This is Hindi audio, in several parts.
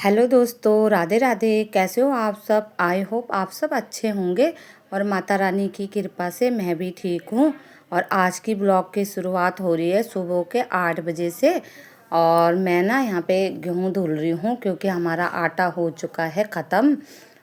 हेलो दोस्तों, राधे राधे। कैसे हो आप सब? आई होप आप सब अच्छे होंगे और माता रानी की कृपा से मैं भी ठीक हूँ। और आज की ब्लॉग की शुरुआत हो रही है सुबह के 8 बजे से। और मैं ना यहाँ पे गेहूँ धुल रही हूँ क्योंकि हमारा आटा हो चुका है ख़त्म।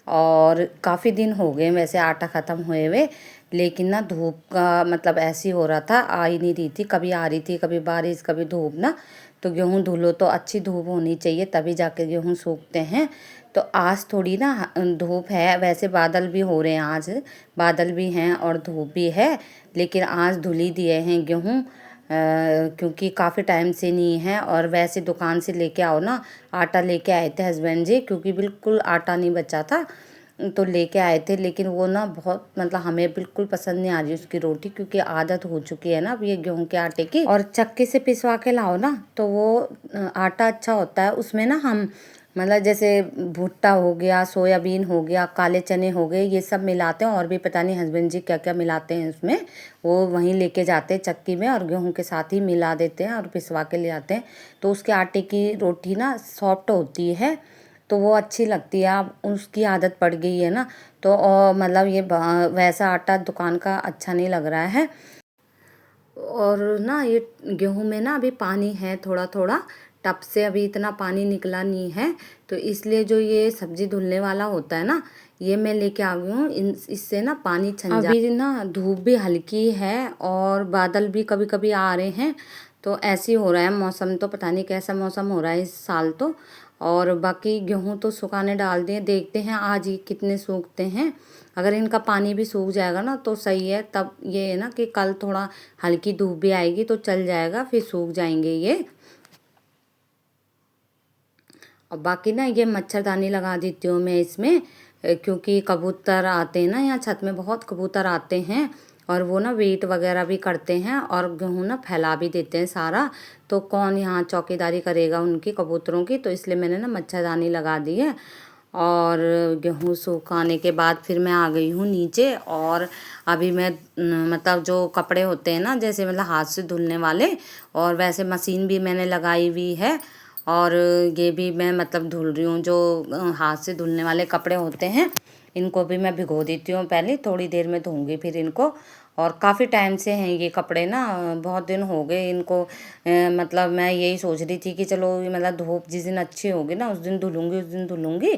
और काफ़ी दिन हो गए वैसे आटा ख़त्म हुए हुए, लेकिन ना धूप का मतलब ऐसी हो रहा था, आ ही नहीं रही थी, कभी आ रही थी कभी बारिश कभी धूप ना। तो गेहूँ धुलो तो अच्छी धूप होनी चाहिए तभी जाके गेहूँ सूखते हैं। तो आज थोड़ी ना धूप है, वैसे बादल भी हो रहे हैं, आज बादल भी हैं और धूप भी है। लेकिन आज धुल ही दिए हैं गेहूँ, क्योंकि काफ़ी टाइम से नहीं है। और वैसे दुकान से लेके आओ ना, आटा लेके आए थे हस्बैंड जी, क्योंकि बिल्कुल आटा नहीं बचा था तो लेके आए थे। लेकिन वो ना बहुत मतलब हमें बिल्कुल पसंद नहीं आ रही उसकी रोटी, क्योंकि आदत हो चुकी है ना अब ये गेहूं के आटे की। और चक्की से पिसवा के लाओ ना तो वो आटा अच्छा होता है। उसमें ना हम मतलब जैसे भुट्टा हो गया, सोयाबीन हो गया, काले चने हो गए, ये सब मिलाते हैं। और भी पता नहीं हस्बैंड जी क्या क्या मिलाते हैं उसमें, वो वहीं लेके जाते हैं चक्की में और गेहूं के साथ ही मिला देते हैं और पिसवा के ले आते हैं। तो उसके आटे की रोटी ना सॉफ्ट होती है, तो वो अच्छी लगती है। अब उसकी आदत पड़ गई है ना, तो मतलब ये वैसा आटा दुकान का अच्छा नहीं लग रहा है। और ना ये गेहूं में ना अभी पानी है थोड़ा थोड़ा, टब से अभी इतना पानी निकला नहीं है। तो इसलिए जो ये सब्जी धुलने वाला होता है ना, ये मैं लेके आ गई हूँ। इससे ना पानी छन जा। अभी ना धूप भी हल्की है और बादल भी कभी कभी आ रहे हैं। तो ऐसे ही हो रहा है मौसम, तो पता नहीं कैसा मौसम हो रहा है इस साल तो। और बाकी गेहूं तो सुखाने डाल दिए, देखते हैं आज ये कितने सूखते हैं। अगर इनका पानी भी सूख जाएगा ना तो सही है, तब ये है ना कि कल थोड़ा हल्की धूप भी आएगी तो चल जाएगा, फिर सूख जाएंगे ये। और बाकी ना ये मच्छरदानी लगा देती हूँ मैं इसमें, क्योंकि कबूतर आते हैं ना, यहाँ छत में बहुत कबूतर आते हैं और वो ना वेट वगैरह भी करते हैं और गेहूँ ना फैला भी देते हैं सारा। तो कौन यहाँ चौकीदारी करेगा उनकी कबूतरों की, तो इसलिए मैंने ना मच्छरदानी लगा दी है। और गेहूँ सुखाने के बाद फिर मैं आ गई हूँ नीचे। और अभी मैं मतलब जो कपड़े होते हैं ना, जैसे मतलब हाथ से धुलने वाले, और वैसे मशीन भी मैंने लगाई हुई है। और ये भी मैं मतलब धुल रही हूँ, जो हाथ से धुलने वाले कपड़े होते हैं इनको भी मैं भिगो देती हूँ, पहले थोड़ी देर में धोऊंगी फिर इनको। और काफ़ी टाइम से हैं ये कपड़े ना, बहुत दिन हो गए इनको। मतलब मैं यही सोच रही थी कि चलो मतलब धूप जिस दिन अच्छी होगी ना उस दिन धुलूंगी, उस दिन धुलूंगी।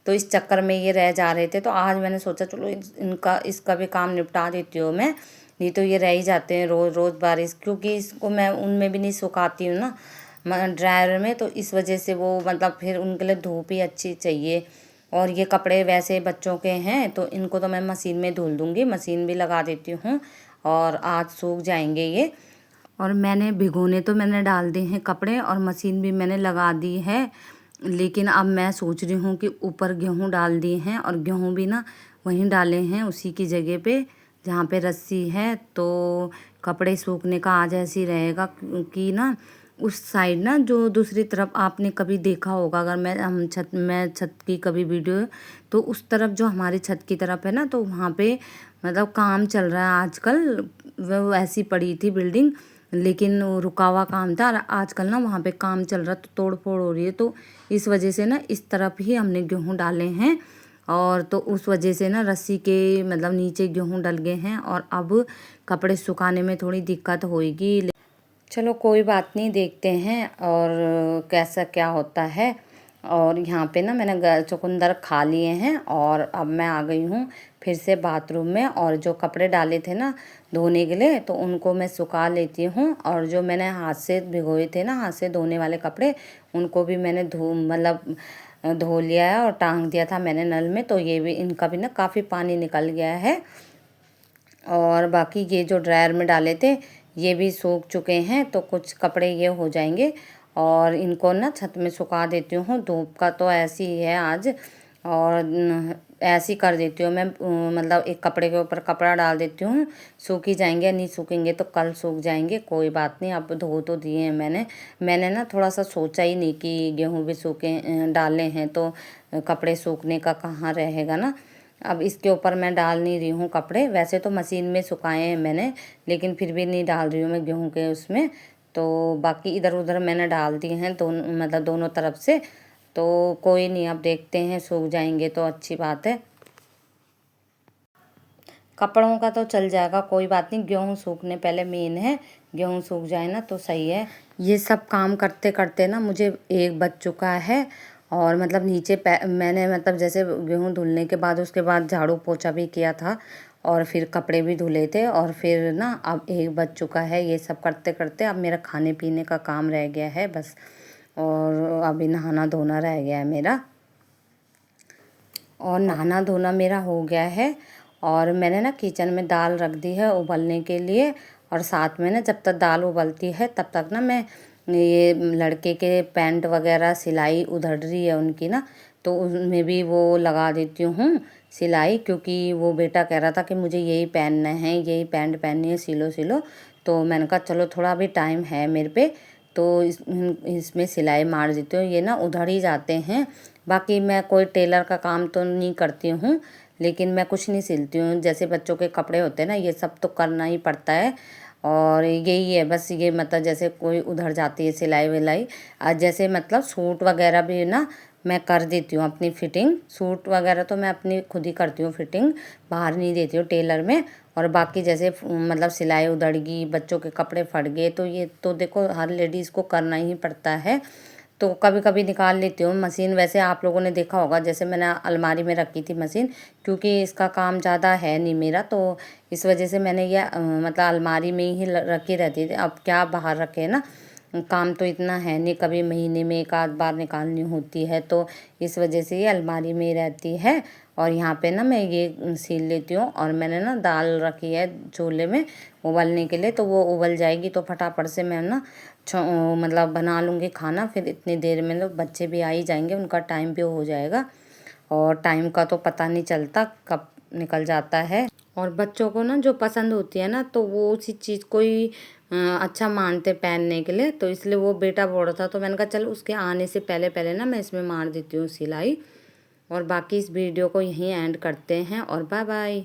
तो इस चक्कर में ये रह जा रहे थे, तो आज मैंने सोचा चलो इनका इसका भी काम निपटा देती हूँ मैं। नहीं तो ये रह ही जाते हैं रोज़ रोज़ बारिश, क्योंकि इसको मैं उनमें भी नहीं सुखाती हूँ ना ड्रायर में, तो इस वजह से वो मतलब फिर उनके लिए धूप ही अच्छी चाहिए। और ये कपड़े वैसे बच्चों के हैं तो इनको तो मैं मशीन में धुल दूँगी, मशीन भी लगा देती हूँ और आज सूख जाएंगे ये। और मैंने भिगोने तो मैंने डाल दिए हैं कपड़े और मशीन भी मैंने लगा दी है। लेकिन अब मैं सोच रही हूँ कि ऊपर गेहूँ डाल दिए हैं और गेहूँ भी ना वहीं डाले हैं उसी की जगह पे जहाँ पे रस्सी है। तो कपड़े सूखने का आज ऐसे ही रहेगा, क्योंकि ना उस साइड ना जो दूसरी तरफ आपने कभी देखा होगा, अगर मैं छत की कभी वीडियो, तो उस तरफ जो हमारी छत की तरफ है ना, तो वहाँ पे मतलब काम चल रहा है आजकल। वो ऐसी पड़ी थी बिल्डिंग, लेकिन वो रुका हुआ काम था और आजकल ना वहाँ पे काम चल रहा, तो तोड़ फोड़ हो रही है। तो इस वजह से ना इस तरफ ही हमने गेहूँ डाले हैं। और तो उस वजह से ना रस्सी के मतलब नीचे गेहूँ डल गए हैं और अब कपड़े सुखाने में थोड़ी दिक्कत होएगी। चलो कोई बात नहीं, देखते हैं और कैसा क्या होता है। और यहाँ पे ना मैंने चुकंदर खा लिए हैं और अब मैं आ गई हूँ फिर से बाथरूम में। और जो कपड़े डाले थे ना धोने के लिए, तो उनको मैं सुखा लेती हूँ। और जो मैंने हाथ से भिगोए थे ना, हाथ से धोने वाले कपड़े, उनको भी मैंने धो लिया है और टांग दिया था मैंने नल में। तो ये भी इनका भी ना काफ़ी पानी निकल गया है। और बाकी ये जो ड्रायर में डाले थे ये भी सूख चुके हैं, तो कुछ कपड़े ये हो जाएंगे। और इनको ना छत में सुखा देती हूँ, धूप का तो ऐसी ही है आज। और ऐसे ही कर देती हूँ मैं, मतलब एक कपड़े के ऊपर कपड़ा डाल देती हूँ, सूख ही जाएंगे, नहीं सूखेंगे तो कल सूख जाएंगे, कोई बात नहीं। अब धो तो दिए हैं मैंने ना थोड़ा सा सोचा ही नहीं कि गेहूँ भी सूखे डाले हैं तो कपड़े सूखने का कहाँ रहेगा ना। अब इसके ऊपर मैं डाल नहीं रही हूँ कपड़े, वैसे तो मशीन में सुखाए हैं मैंने, लेकिन फिर भी नहीं डाल रही हूँ मैं गेहूँ के उसमें। तो बाकी इधर उधर मैंने डाल दिए हैं दोनों, मतलब दोनों तरफ से। तो कोई नहीं, अब देखते हैं, सूख जाएंगे तो अच्छी बात है। कपड़ों का तो चल जाएगा, कोई बात नहीं, गेहूँ सूखने पहले मेन है, गेहूँ सूख जाए ना तो सही है। ये सब काम करते करते ना मुझे 1 बज चुका है। और मतलब नीचे मैंने मतलब जैसे गेहूँ धुलने के बाद उसके बाद झाड़ू पोछा भी किया था और फिर कपड़े भी धुले थे, और फिर ना अब 1 बज चुका है। ये सब करते करते अब मेरा खाने पीने का काम रह गया है बस, और अभी नहाना धोना रह गया है मेरा। और नहाना धोना मेरा हो गया है, और मैंने ना किचन में दाल रख दी है उबलने के लिए। और साथ में ना जब तक दाल उबलती है तब तक ना मैं ये लड़के के पैंट वगैरह सिलाई उधड़ रही है उनकी ना, तो उनमें भी वो लगा देती हूँ सिलाई, क्योंकि वो बेटा कह रहा था कि मुझे यही पहनना है, यही पैंट पहननी है, सिलो सिलो। तो मैंने कहा चलो थोड़ा अभी टाइम है मेरे पे, तो इसमें सिलाई मार देती हूँ, ये ना उधड़ ही जाते हैं। बाकी मैं कोई टेलर का काम तो नहीं करती हूँ, लेकिन मैं कुछ नहीं सिलती हूँ, जैसे बच्चों के कपड़े होते हैं ना, ये सब तो करना ही पड़ता है। और यही है बस, ये मतलब जैसे कोई उधर जाती है सिलाई विलाई, जैसे मतलब सूट वगैरह भी ना मैं कर देती हूँ अपनी फिटिंग। सूट वगैरह तो मैं अपनी खुद ही करती हूँ फिटिंग, बाहर नहीं देती हूँ टेलर में। और बाकी जैसे मतलब सिलाई उधड़ गई, बच्चों के कपड़े फट गए, तो ये तो देखो हर लेडीज़ को करना ही पड़ता है। तो कभी कभी निकाल लेती हूँ मशीन। वैसे आप लोगों ने देखा होगा, जैसे मैंने अलमारी में रखी थी मशीन, क्योंकि इसका काम ज़्यादा है नहीं मेरा, तो इस वजह से मैंने ये मतलब अलमारी में ही रखी रहती थी। अब क्या बाहर रखे ना, काम तो इतना है नहीं, कभी महीने में 1 आध बार निकालनी होती है, तो इस वजह से ये अलमारी में ही रहती है। और यहाँ पे ना मैं ये सील लेती हूँ। और मैंने ना दाल रखी है चूल्हे में उबलने के लिए, तो वो उबल जाएगी तो फटाफट से मैं ना मतलब बना लूँगी खाना। फिर इतनी देर में लोग बच्चे भी आ ही जाएंगे, उनका टाइम भी हो जाएगा, और टाइम का तो पता नहीं चलता कब निकल जाता है। और बच्चों को ना जो पसंद होती है ना, तो वो उसी चीज़ को ही अच्छा मानते पहनने के लिए, तो इसलिए वो बेटा बोल रहा था, तो मैंने कहा चल उसके आने से पहले पहले ना मैं इसमें मार देती हूँ सिलाई। और बाकी इस वीडियो को यहीं एंड करते हैं, और बाय बाय।